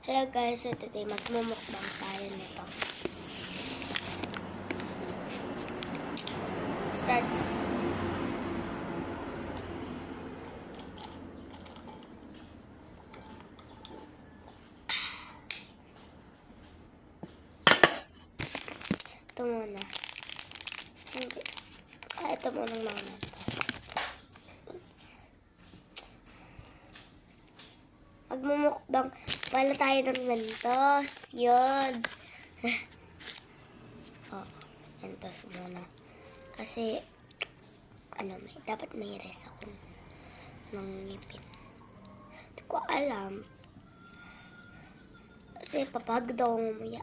Hello guys, so today magmumukbang tayo nito. Starts na. Ito muna. Hindi. Ito muna ng mga ito. Magmumukbang pala tayo ng Mentos. Yun. Mentos muna. Kasi, dapat may res ako ng ngipin. Hindi ko alam. Kasi papag daw mamaya.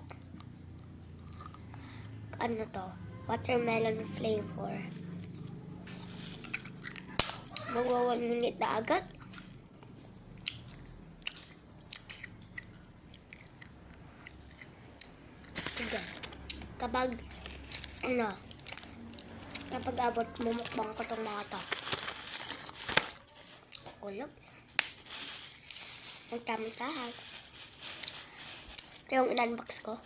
Ano to? Watermelon flavor. Magwa 1 minute na agad. Kapag abot mumukbang ko itong mga to. Kulog. Nagtamitahan. Ito yung in-unbox ko.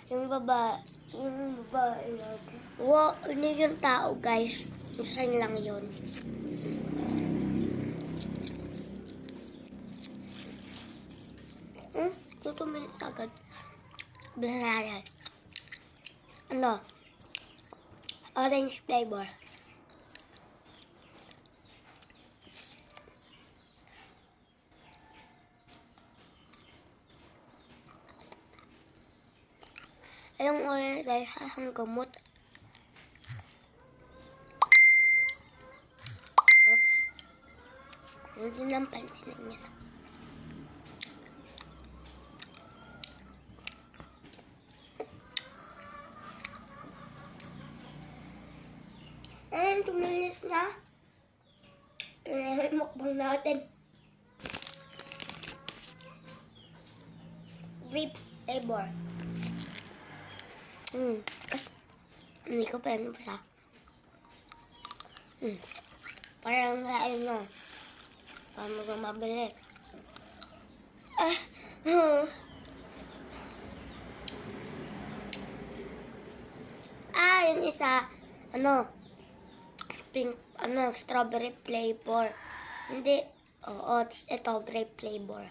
Yung babae lang. Wow, hindi yung tao, guys. Isa lang yun. Tutumilit agad. Balayan. Orange flavor. Ayong orange guys, hasang gamot. Oops. Hindi nang pansinin niya. Ayan, tumilis na. Mukbang natin. Grape flavor. Hindi ko pa yan basa. Parang lain no. Paano ko mabili? Yung isa, pink, strawberry flavor. Hindi, ito, grape flavor.